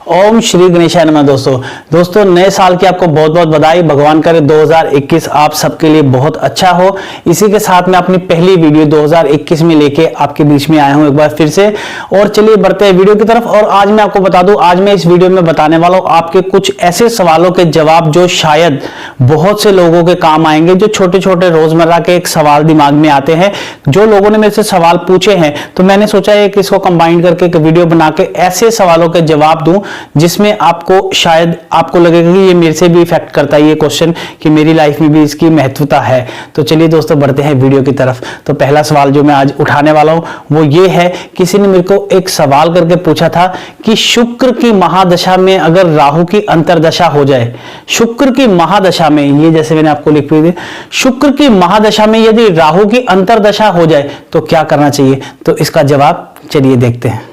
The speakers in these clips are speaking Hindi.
ओम श्री गणेशाय नमः। दोस्तों नए साल की आपको बहुत बहुत बधाई। भगवान करे 2021 आप सबके लिए बहुत अच्छा हो। इसी के साथ मैं अपनी पहली वीडियो 2021 में लेके आपके बीच में आया हूं एक बार फिर से। और चलिए बढ़ते हैं वीडियो की तरफ। और आज मैं आपको बता दूं, आज मैं इस वीडियो में बताने वाला हूं आपके कुछ ऐसे सवालों के जवाब जो शायद बहुत से लोगों के काम आएंगे। जो छोटे छोटे रोजमर्रा के एक सवाल दिमाग में आते हैं, जो लोगों ने मेरे से सवाल पूछे हैं, तो मैंने सोचा एक इसको कंबाइन करके एक वीडियो बना के ऐसे सवालों के जवाब दूं जिसमें आपको शायद आपको लगेगा कि ये मेरे से भी इफेक्ट करता है ये क्वेश्चन, कि मेरी लाइफ में भी इसकी महत्वता है। तो चलिए दोस्तों बढ़ते हैं वीडियो की तरफ। तो पहला सवाल जो मैं आज उठाने वाला हूं वो ये है, किसी ने मेरे को एक सवाल करके पूछा था कि शुक्र की महादशा में अगर राहु की अंतर्दशा हो जाए, शुक्र की महादशा में, ये जैसे मैंने आपको लिख दी, शुक्र की महादशा में यदि राहु की अंतर्दशा हो जाए तो क्या करना चाहिए। तो इसका जवाब चलिए देखते हैं।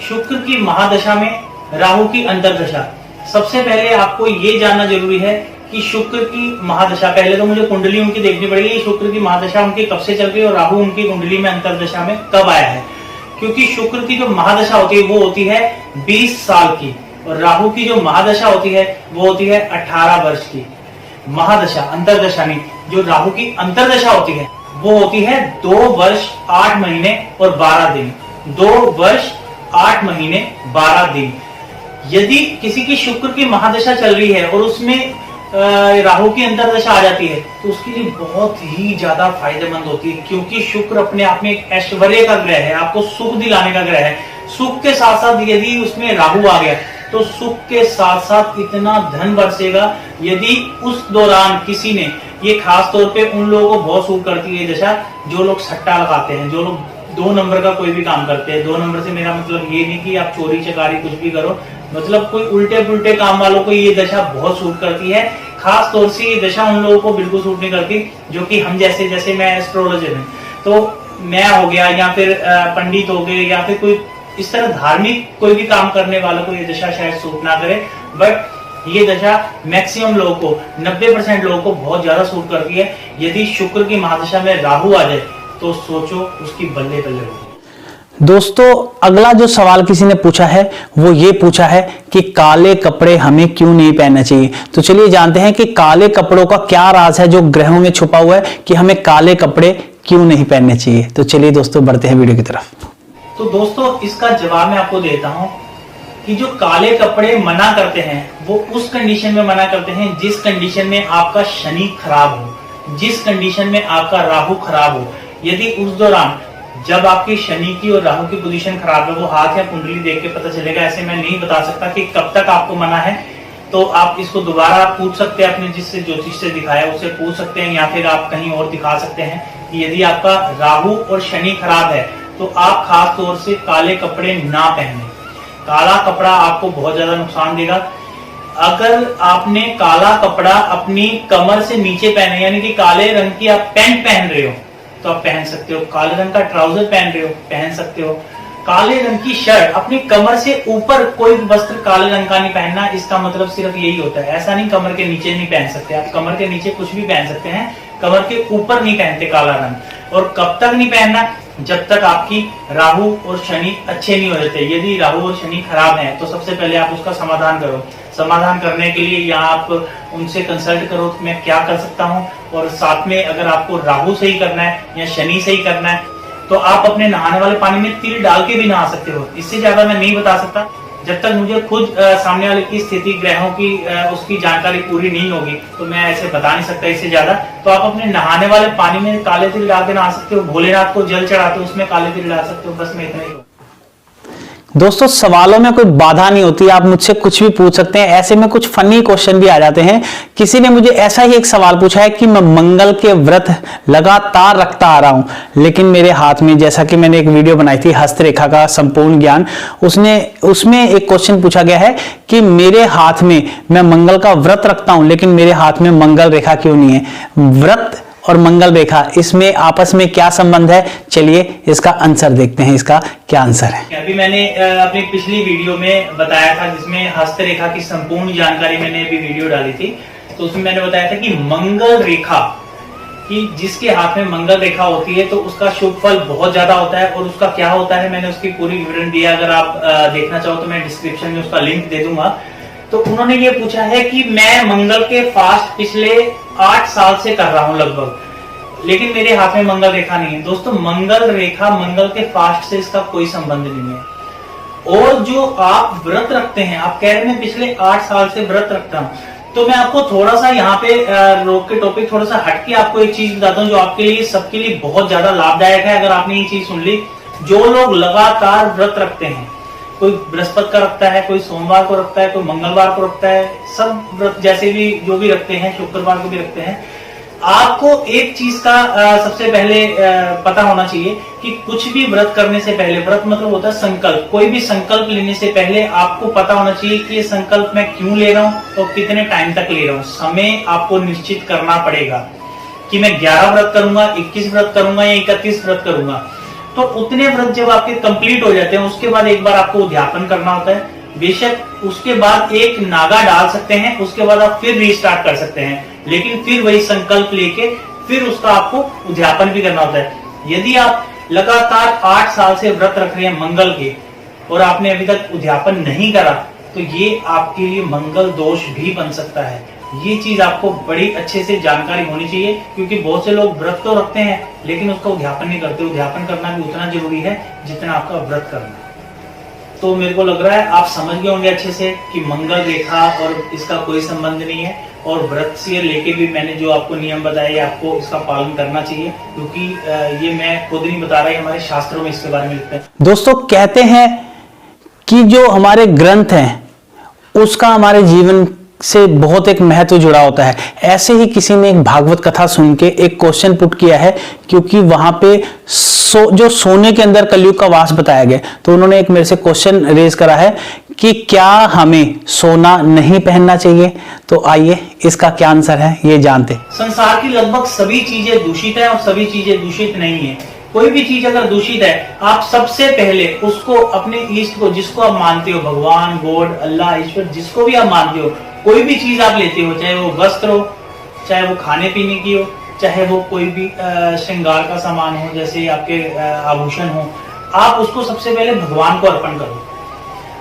शुक्र की महादशा में राहु की अंतर्दशा, सबसे पहले आपको ये जानना जरूरी है कि शुक्र की महादशा, पहले तो मुझे कुंडली उनकी देखनी पड़ेगी, शुक्र की महादशा उनकी कब से चल रही है और राहु उनकी कुंडली में अंतर्दशा में कब आया है। क्योंकि शुक्र की जो महादशा होती है वो होती है 20 साल की, और राहु की जो महादशा होती है वो होती है 18 वर्ष की। महादशा, अंतर्दशा नहीं, जो राहु की अंतर्दशा होती है वो होती है 2 वर्ष 8 महीने और 12 दिन। 2 वर्ष 8 महीने 12 दिन। यदि किसी की शुक्र की महादशा चल रही है और उसमें राहु की अंतर्दशा आ जाती है तो उसके लिए बहुत ही ज्यादा फायदेमंद होती है, क्योंकि शुक्र अपने आप में एक ऐश्वर्य का ग्रह है, आपको सुख दिलाने का ग्रह है। सुख के साथ साथ यदि उसमें राहु आ गया तो सुख के साथ साथ इतना धन बरसेगा। यदि उस दौरान किसी ने, ये खास तौर पे उन लोगों को बहुत सूट करती है दशा जो लोग सट्टा लगाते हैं, जो लोग 2 नंबर का कोई भी काम करते हैं। 2 नंबर से मेरा मतलब ये नहीं कि आप चोरी चकारी कुछ भी करो, मतलब कोई उल्टे पुल्टे काम वालों को ये दशा बहुत सूट करती है। खास तौर से ये दशा उन लोगों को बिल्कुल सूट नहीं करती जो कि हम जैसे मैं एस्ट्रोलॉजर हूं, तो मैं हो गया या फिर पंडित हो गए या फिर कोई इस तरह धार्मिक कोई भी काम करने वालों को ये दशा शायद सूट ना करे। बट ये दशा मैक्सिमम लोगों को, 90% लोगों को बहुत ज्यादा सूट करती है। यदि शुक्र की महादशा में राहु आ जाए तो सोचो उसकी बल्ले बल्ले होगी। दोस्तों अगला जो सवाल किसी ने पूछा है वो ये पूछा है कि काले कपड़े हमें क्यों नहीं पहनने चाहिए। तो चलिए जानते हैं कि काले कपड़ों का क्या राज है जो ग्रहों में छुपा हुआ है कि हमें काले कपड़े क्यों नहीं पहनने चाहिए। तो चलिए दोस्तों बढ़ते हैं वीडियो की तरफ। तो दोस्तों इसका जवाब मैं आपको देता हूं कि जो काले कपड़े मना करते हैं वो उस कंडीशन में मना करते हैं जिस कंडीशन में आपका शनि खराब हो, जिस कंडीशन में आपका राहु खराब हो। यदि उस दौरान जब आपकी शनि की और राहु की पोजीशन खराब है, वो हाथ या कुंडली देख के पता चलेगा। ऐसे मैं नहीं बता सकता कि कब तक आपको मना है, तो आप इसको दोबारा पूछ सकते हैं, अपने जिससे ज्योतिष से दिखाया उसे पूछ सकते हैं, या फिर आप कहीं और दिखा सकते हैं कि यदि आपका राहु और शनि खराब है तो आप खास तौर से काले कपड़े ना पहने। काला कपड़ा आपको बहुत ज्यादा नुकसान देगा। अगर आपने काला कपड़ा अपनी कमर से नीचे पहने, यानी कि काले रंग की आप पैंट पहन रहे हो तो आप पहन सकते हो, काले रंग का ट्राउजर पहन रहे हो पहन सकते हो, काले रंग की शर्ट, अपनी कमर से ऊपर कोई वस्त्र काले रंग का नहीं पहनना। इसका मतलब सिर्फ यही होता है, ऐसा नहीं कमर के नीचे नहीं पहन सकते आप, कमर के नीचे कुछ भी पहन सकते हैं, कमर के ऊपर नहीं पहनते काला रंग। और कब तक नहीं पहनना, जब तक आपकी राहु और शनि अच्छे नहीं हो जाते। यदि राहु और शनि खराब हैं तो सबसे पहले आप उसका समाधान करो। समाधान करने के लिए या आप उनसे कंसल्ट करो कि मैं क्या कर सकता हूं, और साथ में अगर आपको राहु सही करना है या शनि सही करना है तो आप अपने नहाने वाले पानी में तिल डाल के भी नहा सकते हो। इससे ज्यादा मैं नहीं बता सकता, जब तक मुझे खुद सामने वाले की स्थिति, ग्रहों की उसकी जानकारी पूरी नहीं होगी तो मैं ऐसे बता नहीं सकता इससे ज्यादा। तो आप अपने नहाने वाले पानी में काले तिल डाल के नहा सकते हो, भोलेनाथ को जल चढ़ाते हो उसमें काले तिल डाल सकते हो। बस मैं इतना ही। दोस्तों सवालों में कोई बाधा नहीं होती, आप मुझसे कुछ भी पूछ सकते हैं। ऐसे में कुछ फनी क्वेश्चन भी आ जाते हैं। किसी ने मुझे ऐसा ही एक सवाल पूछा है कि मैं मंगल के व्रत लगातार रखता आ रहा हूं, लेकिन मेरे हाथ में, जैसा कि मैंने एक वीडियो बनाई थी हस्तरेखा का संपूर्ण ज्ञान, उसमें एक क्वेश्चन पूछा गया है कि मेरे हाथ में, मैं मंगल का व्रत रखता हूं लेकिन मेरे हाथ में मंगल रेखा क्यों नहीं है। व्रत और मंगल रेखा, इसमें आपस में क्या संबंध है। चलिए इसका आंसर देखते हैं, इसका क्या आंसर है। अभी मैंने अपनी पिछली वीडियो में बताया था जिसमें हस्तरेखा की संपूर्ण जानकारी मैंने अभी वीडियो डाली थी, तो उसमें मैंने बताया था कि मंगल रेखा कि जिसके हाथ में मंगल रेखा होती है तो उसका शुभ फल बहुत ज्यादा होता है। और उसका क्या होता है, मैंने उसकी पूरी विवरण दिया, अगर आप देखना चाहो तो मैं डिस्क्रिप्शन में उसका लिंक दे दूंगा। तो उन्होंने ये पूछा है कि मैं मंगल के फास्ट पिछले 8 साल से कर रहा हूं लगभग, लेकिन मेरे हाथ में मंगल रेखा नहीं है। दोस्तों, मंगल रेखा मंगल के फास्ट से इसका कोई संबंध नहीं है। और जो आप व्रत रखते हैं, आप कह रहे हैं पिछले 8 साल से व्रत रखता हूं, तो मैं आपको थोड़ा सा यहाँ पे रोक के टॉपिक थोड़ा सा हटके आपको एक चीज बताता हूँ जो आपके लिए सबके लिए बहुत ज्यादा लाभदायक है। अगर आपने ये चीज सुन ली, जो लोग लगातार व्रत रखते हैं, कोई बृहस्पति का रखता है, कोई सोमवार को रखता है, कोई मंगलवार को रखता है, सब व्रत जैसे भी जो भी रखते हैं, शुक्रवार को भी रखते हैं, आपको एक चीज का सबसे पहले पता होना चाहिए कि कुछ भी व्रत करने से पहले, व्रत मतलब होता है संकल्प, कोई भी संकल्प लेने से पहले आपको पता होना चाहिए कि ये संकल्प मैं क्यों ले रहा हूं और कितने टाइम तक ले रहा हूं। समय आपको निश्चित करना पड़ेगा कि मैं 11 व्रत करूंगा, 21 व्रत करूंगा या 31 व्रत करूंगा। तो उतने व्रत जब आपके कंप्लीट हो जाते हैं, उसके बाद एक बार आपको उद्यापन करना होता है। बेशक उसके बाद एक नागा डाल सकते हैं, उसके बाद आप फिर रीस्टार्ट कर सकते हैं, लेकिन फिर वही संकल्प लेके फिर उसका आपको उद्यापन भी करना होता है। यदि आप लगातार 8 साल से व्रत रख रहे हैं मंगल के और आपने अभी तक उद्यापन नहीं करा, तो ये आपके लिए मंगल दोष भी बन सकता है। ये चीज आपको बड़ी अच्छे से जानकारी होनी चाहिए, क्योंकि बहुत से लोग व्रत तो रखते हैं लेकिन उसका उद्यापन नहीं करते। उद्यापन करना भी उतना जरूरी है जितना आपका व्रत करना। तो मेरे को लग रहा है आप समझ गए होंगे अच्छे से कि मंगल रेखा और इसका कोई संबंध नहीं है। और व्रत से लेके भी मैंने जो आपको नियम बताए, आपको इसका पालन करना चाहिए, क्योंकि ये मैं खुद नहीं बता रहा, हमारे शास्त्रों में इसके बारे में लिखते हैं। दोस्तों, कहते हैं कि जो हमारे ग्रंथ हैं उसका हमारे जीवन से बहुत एक महत्व जुड़ा होता है। ऐसे ही किसी ने एक भागवत कथा सुन के एक क्वेश्चन पुट किया है, क्योंकि वहां पे जो सोने के अंदर कलयुग का वास बताया गया, तो उन्होंने एक मेरे से क्वेश्चन रेज करा है कि क्या हमें सोना नहीं पहनना चाहिए। तो आइए इसका क्या आंसर है ये जानते। संसार की लगभग सभी चीजें दूषित है और सभी चीजें दूषित नहीं है। कोई भी चीज अगर दूषित है, आप सबसे पहले उसको अपने ईष्ट को, जिसको आप मानते हो, भगवान, गॉड, अल्लाह, ईश्वर, जिसको भी आप मानते हो, कोई भी चीज आप लेते हो, चाहे वो वस्त्र हो, चाहे वो खाने पीने की हो, चाहे वो कोई भी श्रृंगार का सामान हो, जैसे आपके आभूषण हो, आप उसको सबसे पहले भगवान को अर्पण करो।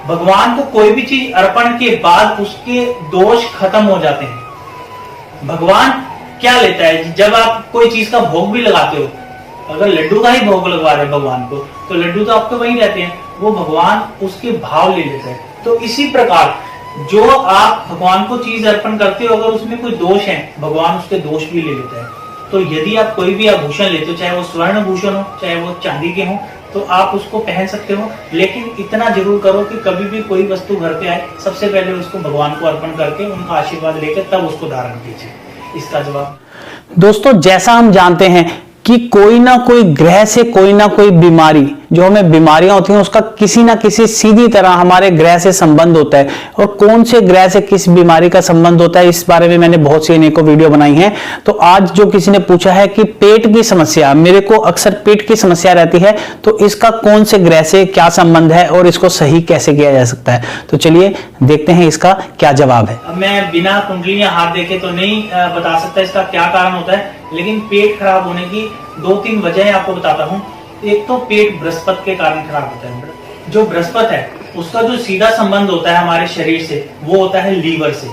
भगवान को कोई भी चीज अर्पण के बाद उसके दोष खत्म हो जाते हैं। भगवान क्या लेता है, जब आप कोई चीज का भोग भी लगाते हो, अगर लड्डू का ही भोग लगवा रहे भगवान को, तो लड्डू तो आपके वहीं रहते हैं, वो भगवान उसके भाव ले लेता है। तो इसी प्रकार जो आप भगवान को चीज अर्पण करते हो, अगर उसमें कोई दोष है, भगवान उसके दोष भी ले लेता है। तो यदि आप कोई भी आभूषण लेते हो, चाहे वो स्वर्ण भूषण हो, चाहे वो चांदी के हो, तो आप उसको पहन सकते हो, लेकिन इतना जरूर करो कि कभी भी कोई वस्तु घर पे आए, सबसे पहले उसको भगवान को अर्पण करके उनका आशीर्वाद लेकर तब उसको धारण कीजिए। इसका जवाब। दोस्तों, जैसा हम जानते हैं कि कोई ना कोई ग्रह से कोई ना कोई बीमारी, जो हमें बीमारियां होती हैं, उसका किसी ना किसी सीधी तरह हमारे ग्रह से संबंध होता है। और कौन से ग्रह से किस बीमारी का संबंध होता है, इस बारे में मैंने बहुत सी अनेकों वीडियो बनाई हैं। तो आज जो किसी ने पूछा है कि पेट की समस्या, मेरे को अक्सर पेट की समस्या रहती है, तो इसका कौन से ग्रह से क्या संबंध है और इसको सही कैसे किया जा सकता है, तो चलिए देखते हैं इसका क्या जवाब है। अब मैं बिना कुंडलियां हाथ देखे तो नहीं बता सकता इसका क्या कारण होता है, लेकिन पेट खराब होने की 2-3 वजह आपको बताता हूँ। एक तो पेट बृहस्पति के कारण खराब होता है। जो बृहस्पति है उसका जो सीधा संबंध होता है हमारे शरीर से, वो होता है लीवर से।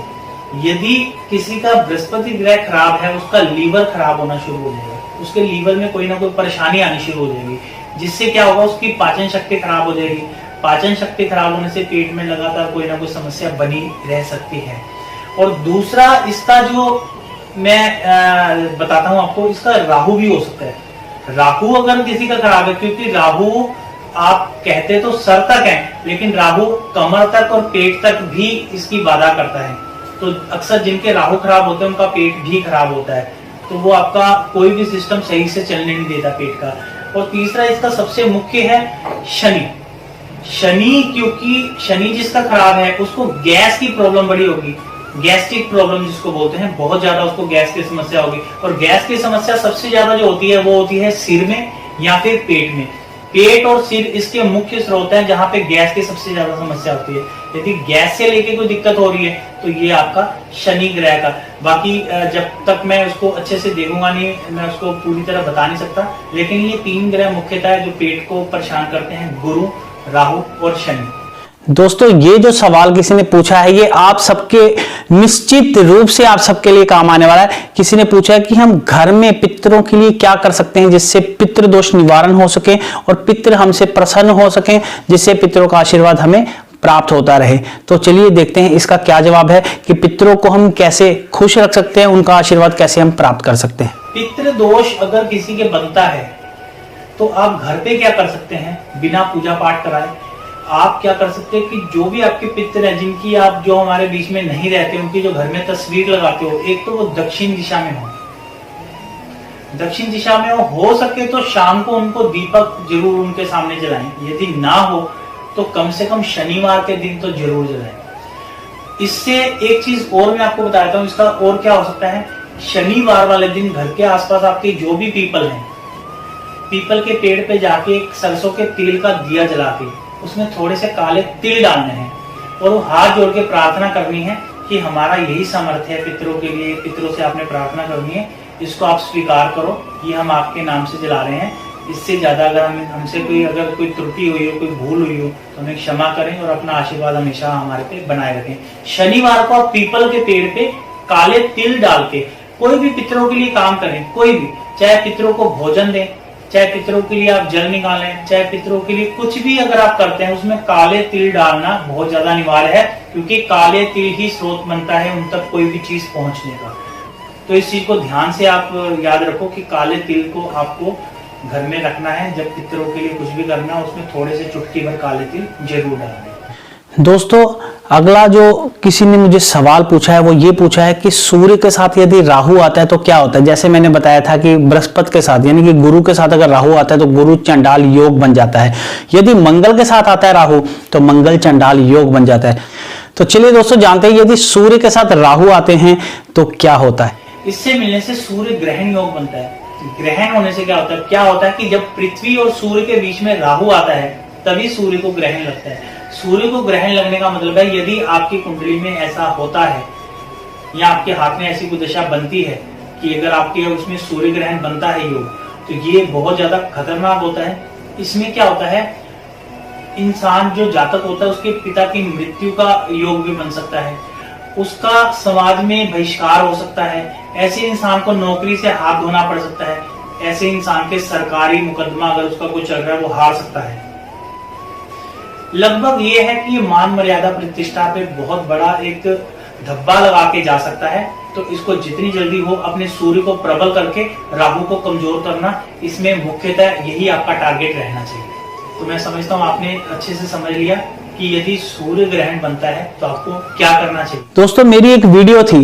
यदि किसी का बृहस्पति ग्रह खराब है, उसका लीवर खराब होना शुरू हो जाएगा, उसके लीवर में कोई ना कोई परेशानी आनी शुरू हो जाएगी, जिससे क्या होगा, उसकी पाचन शक्ति खराब हो जाएगी। पाचन शक्ति खराब होने से पेट में लगातार कोई ना कोई समस्या बनी रह सकती है। और दूसरा, इसका जो मैं बताता हूं आपको, इसका राहु भी हो सकता है। राहु अगर किसी का खराब है, क्योंकि राहु आप कहते तो सर तक है, लेकिन राहु कमर तक और पेट तक भी इसकी बाधा करता है। तो अक्सर जिनके राहु खराब होते हैं उनका पेट भी खराब होता है, तो वो आपका कोई भी सिस्टम सही से चलने नहीं देता पेट का। और तीसरा, इसका सबसे मुख्य है शनि। शनि, क्योंकि शनि जिसका खराब है उसको गैस की प्रॉब्लम बड़ी होगी, गैस्ट्रिक प्रॉब्लम जिसको बोलते हैं, बहुत ज्यादा उसको गैस की समस्या होगी। और गैस की समस्या सबसे ज्यादा जो होती है वो होती है सिर में या फिर पेट में। पेट और सिर इसके मुख्य स्रोत हैं जहां पे गैस की सबसे ज्यादा समस्या होती है। यदि गैस से लेके कोई दिक्कत हो रही है तो ये आपका शनि ग्रह का। बाकी जब तक मैं उसको अच्छे से देखूंगा नहीं, मैं उसको पूरी तरह बता नहीं सकता, लेकिन ये 3 ग्रह मुख्यतः जो पेट को परेशान करते हैं, गुरु, राहु और शनि। दोस्तों ये जो सवाल किसी ने पूछा है ये आप सबके निश्चित रूप से आप सबके लिए काम आने वाला है। किसी ने पूछा है कि हम घर में पितरों के लिए क्या कर सकते हैं जिससे पितृ दोष निवारण हो सके और पितृ हमसे प्रसन्न हो सके, जिससे पितरों का आशीर्वाद हमें प्राप्त होता रहे। तो चलिए देखते हैं इसका क्या जवाब है कि पितरों को हम कैसे खुश रख सकते हैं, उनका आशीर्वाद कैसे हम प्राप्त कर सकते हैं। पितृ दोष अगर किसी के बनता है तो आप घर पे क्या कर सकते हैं, बिना पूजा पाठ कराए आप क्या कर सकते हैं कि जो भी आपके पितृ हैं, जिनकी आप जो हमारे बीच में नहीं रहते, उनकी जो घर में तस्वीर लगाते हो, एक तो वो दक्षिण दिशा में हो, दक्षिण दिशा में हो सके तो शाम को उनको दीपक जरूर उनके सामने जलाएं, यदि ना हो तो कम से कम शनिवार के दिन तो जरूर जलाएं। इससे एक चीज और मैं आपको बताता हूँ, इसका और क्या हो सकता है, शनिवार वाले दिन घर के आसपास आपके जो भी पीपल हैं, पीपल के पेड़ पे जाके एक सरसों के तेल का दिया जला के उसमें थोड़े से काले तिल डालने हैं और वो हाथ जोड़ के प्रार्थना करनी है कि हमारा यही सामर्थ्य है पितरों के लिए, पितरों से आपने प्रार्थना करनी है, इसको आप स्वीकार करो, ये हम आपके नाम से जला रहे हैं। इससे ज्यादा अगर हमसे अगर कोई त्रुटि हुई हो, कोई भूल हुई हो तो हमें क्षमा करें और अपना आशीर्वाद हमेशा हमारे पे बनाए रखें। शनिवार को आप पीपल के पेड़ पे काले तिल डाल के कोई भी पितरों के लिए काम करें, कोई भी, चाहे पितरों को भोजन दें, चाहे पितरों के लिए आप जल निकालें, चाहे पितरों के लिए कुछ भी अगर आप करते हैं उसमें काले तिल डालना बहुत ज्यादा अनिवार्य है, क्योंकि काले तिल ही स्रोत बनता है उन तक कोई भी चीज पहुंचने का। तो इस चीज को ध्यान से आप याद रखो कि काले तिल को आपको घर में रखना है। जब पितरों के लिए कुछ भी करना है उसमें थोड़े से चुटकी भर काले तिल जरूर डालना है। दोस्तों अगला जो किसी ने मुझे सवाल पूछा है वो ये पूछा है कि सूर्य के साथ यदि राहु आता है तो क्या होता है। जैसे मैंने बताया था कि बृहस्पति के साथ यानी कि गुरु के साथ अगर राहु आता है तो गुरु चंडाल योग बन जाता है, यदि मंगल के साथ आता है राहु तो मंगल चंडाल योग बन जाता है। तो चलिए दोस्तों जानते हैं यदि सूर्य के साथ राहु आते हैं तो क्या होता है। इससे मिलने से सूर्य ग्रहण योग बनता है। ग्रहण होने से क्या होता है कि जब पृथ्वी और सूर्य के बीच में राहु आता है तभी सूर्य को ग्रहण लगता है। सूर्य को ग्रहण लगने का मतलब है यदि आपकी कुंडली में ऐसा होता है या आपके हाथ में ऐसी कोई दशा बनती है कि अगर आपके उसमें सूर्य ग्रहण बनता है योग, तो ये बहुत ज्यादा खतरनाक होता है। इसमें क्या होता है, इंसान जो जातक होता है उसके पिता की मृत्यु का योग भी बन सकता है, उसका समाज में बहिष्कार हो सकता है, ऐसे इंसान को नौकरी से हाथ धोना पड़ सकता है, ऐसे इंसान के सरकारी मुकदमा अगर उसका कुछ चल रहा है वो हार सकता है। लगभग ये है कि ये मान मर्यादा प्रतिष्ठा पे बहुत बड़ा एक धब्बा लगा के जा सकता है। तो इसको जितनी जल्दी हो अपने सूर्य को प्रबल करके राहु को कमजोर करना, इसमें मुख्यतः यही आपका टारगेट रहना चाहिए। तो मैं समझता हूँ आपने अच्छे से समझ लिया कि यदि सूर्य ग्रहण बनता है तो आपको क्या करना चाहिए। दोस्तों मेरी एक वीडियो थी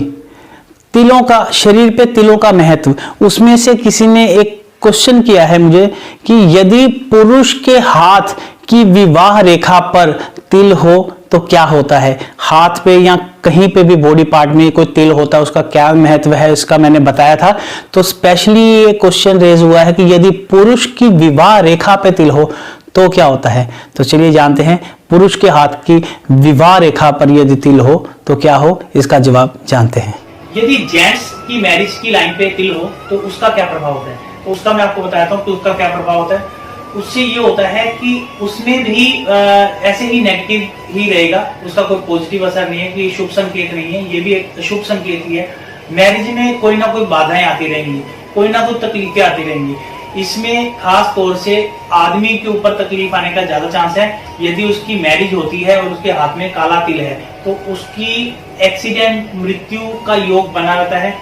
तिलों का, शरीर पे तिलों का महत्व, उसमें से किसी ने एक क्वेश्चन किया है मुझे कि यदि पुरुष के हाथ की विवाह रेखा पर तिल हो तो क्या होता है। हाथ पे या कहीं पे भी बॉडी पार्ट में कोई तिल होता है उसका क्या महत्व है, इसका मैंने बताया था। तो स्पेशली ये क्वेश्चन रेज हुआ है कि यदि पुरुष की विवाह रेखा पे तिल हो तो क्या होता है। तो चलिए जानते हैं पुरुष के हाथ की विवाह रेखा पर यदि तिल हो तो क्या हो, इसका जवाब जानते हैं। यदि जेंट्स की मैरिज की लाइन पे तिल हो तो उसका क्या प्रभाव होता है, तो उसका मैं आपको बताता हूँ कि उसका क्या प्रभाव होता है। उससे ये होता है कि उसमें भी ऐसे ही नेगेटिव ही रहेगा, उसका कोई पॉजिटिव असर नहीं है कि शुभ संकेत नहीं है, ये भी एक शुभ संकेत ही है। मैरिज में कोई ना कोई बाधाएं आती रहेंगी, कोई ना कोई तकलीफें आती रहेंगी। इसमें खास तौर से आदमी के ऊपर तकलीफ आने का ज्यादा चांस है। यदि उसकी मैरिज होती है और उसके हाथ में काला तिल है तो उसकी एक्सीडेंट मृत्यु का योग बना रहता है।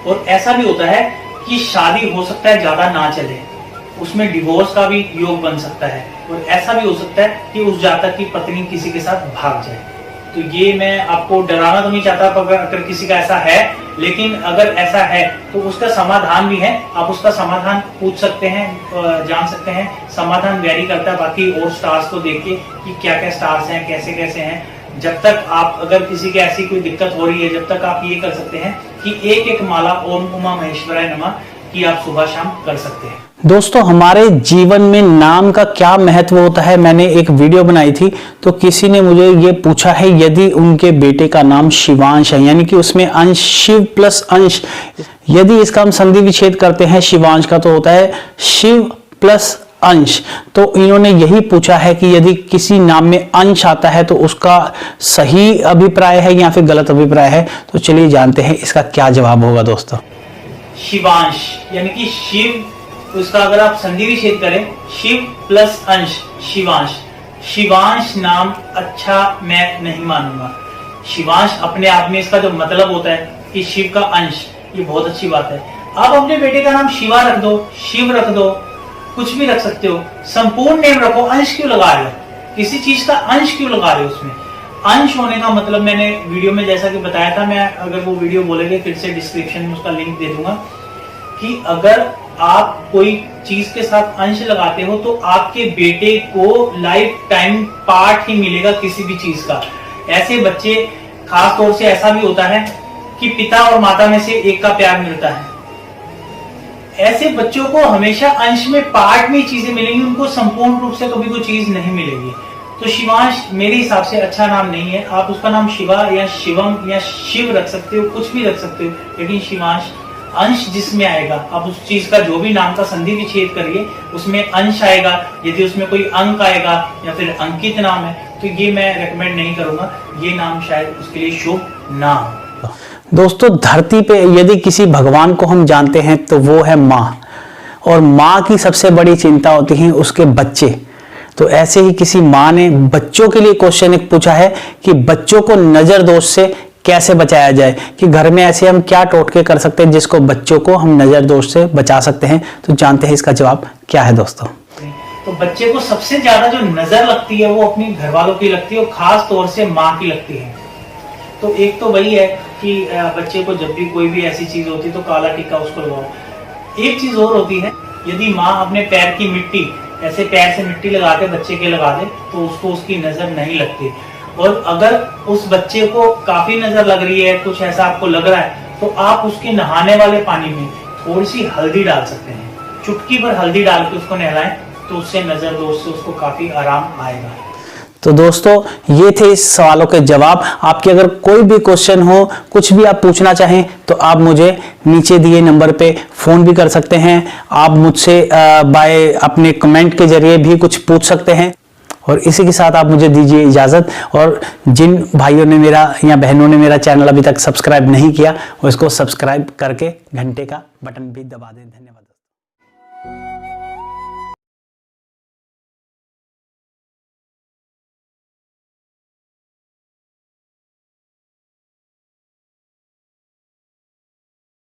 और ऐसा भी होता है कि शादी हो सकता है ज्यादा ना चले, उसमें डिवोर्स का भी योग बन सकता है। और ऐसा भी हो सकता है कि उस जातक की पत्नी किसी के साथ भाग जाए। तो ये मैं आपको डराना तो नहीं चाहता अगर किसी का ऐसा है, लेकिन अगर ऐसा है तो उसका समाधान भी है। आप उसका समाधान पूछ सकते हैं, जान सकते हैं। समाधान वेरी करता है बाकी और स्टार्स को देख के कि क्या क्या स्टार्स हैं, कैसे कैसे हैं। जब तक आप अगर किसी की ऐसी कोई दिक्कत हो रही है, जब तक आप ये कर सकते हैं कि एक एक माला ओम उमा महेश्वराय नमः कि आप सुबह शाम कर सकते हैं। दोस्तों, हमारे जीवन में नाम का क्या महत्व होता है, मैंने एक वीडियो बनाई थी तो किसी ने मुझे ये पूछा है, यदि उनके बेटे का नाम शिवांश है, यानी कि उसमें अंश शिव प्लस अंश, यदि इसका हम संधि विच्छेद करते हैं शिवांश का तो होता है शिव प्लस अंश। तो इन्होंने यही पूछा है कि यदि किसी नाम में अंश आता है तो उसका सही अभिप्राय है या फिर गलत अभिप्राय है। तो चलिए जानते हैं इसका क्या जवाब होगा। दोस्तों, शिवांश यानी कि शिव, उसका अगर आप संधि विच्छेद करें शिव प्लस अंश शिवांश। शिवांश नाम अच्छा मैं नहीं मानूंगा। शिवांश अपने आप में इसका जो मतलब होता है कि शिव का अंश, ये बहुत अच्छी बात है। आप अपने बेटे का नाम शिवा रख दो, शिव रख दो, कुछ भी रख सकते हो, संपूर्ण नेम रखो, अंश क्यों लगा रहे हो? किसी चीज का अंश क्यों लगा रहे हो? उसमें अंश होने का मतलब मैंने वीडियो में जैसा कि बताया था, मैं अगर वो वीडियो बोलेंगे फिर से डिस्क्रिप्शन में उसका लिंक दे दूंगा, कि अगर आप कोई चीज के साथ अंश लगाते हो तो आपके बेटे को लाइफ टाइम पार्ट ही मिलेगा किसी भी चीज का। ऐसे बच्चे, खास तौर से ऐसा भी होता है कि पिता और माता में से एक का प्यार मिलता है, ऐसे बच्चों को हमेशा अंश में पार्ट में चीजें मिलेंगी, उनको संपूर्ण रूप से कभी कोई चीज नहीं मिलेगी। तो शिवांश मेरे हिसाब से अच्छा नाम नहीं है। आप उसका नाम शिवा या शिवम या शिव रख सकते हो, कुछ भी रख सकते हो, लेकिन शिवांश अंश जिसमें आएगा, आप उस चीज का जो भी नाम का संधि विच्छेद करिए उसमें अंश आएगा। यदि उसमें कोई अंक आएगा या फिर अंकित नाम है तो ये मैं रेकमेंड नहीं करूंगा, ये नाम शायद उसके लिए शुभ ना हो। दोस्तों, धरती पे यदि किसी भगवान को हम जानते हैं तो वो है माँ, और माँ की सबसे बड़ी चिंता होती है उसके बच्चे। तो ऐसे ही किसी माँ ने बच्चों के लिए क्वेश्चन एक पूछा है कि बच्चों को नजर दोष से कैसे बचाया जाए, कि घर में ऐसे हम क्या टोटके कर सकते हैं जिसको बच्चों को हम नजर दोष से बचा सकते हैं। तो जानते हैं इसका जवाब क्या है। दोस्तों, तो बच्चे को सबसे ज्यादा जो नजर लगती है वो अपनी घर वालों की लगती है, और खास तौर से माँ की लगती है। तो एक तो वही है कि बच्चे को जब भी कोई भी ऐसी चीज होती है तो काला टीका उसको लगाओ। एक चीज और होती है, यदि माँ अपने पैर की मिट्टी, ऐसे पैर से मिट्टी लगा के बच्चे के लगा दे तो उसको उसकी नजर नहीं लगती। और अगर उस बच्चे को काफी नजर लग रही है, कुछ ऐसा आपको लग रहा है, तो आप उसके नहाने वाले पानी में थोड़ी सी हल्दी डाल सकते हैं। चुटकी भर हल्दी डाल के उसको नहलाएं तो उससे नजर दोष से उसको काफी आराम आएगा। तो दोस्तों, ये थे इस सवालों के जवाब। आपके अगर कोई भी क्वेश्चन हो, कुछ भी आप पूछना चाहें तो आप मुझे नीचे दिए नंबर पे फोन भी कर सकते हैं। आप मुझसे बाय अपने कमेंट के जरिए भी कुछ पूछ सकते हैं। और इसी के साथ आप मुझे दीजिए इजाजत। और जिन भाइयों ने मेरा या बहनों ने मेरा चैनल अभी तक सब्सक्राइब नहीं किया, वो इसको सब्सक्राइब करके घंटे का बटन भी दबा दें। धन्यवाद।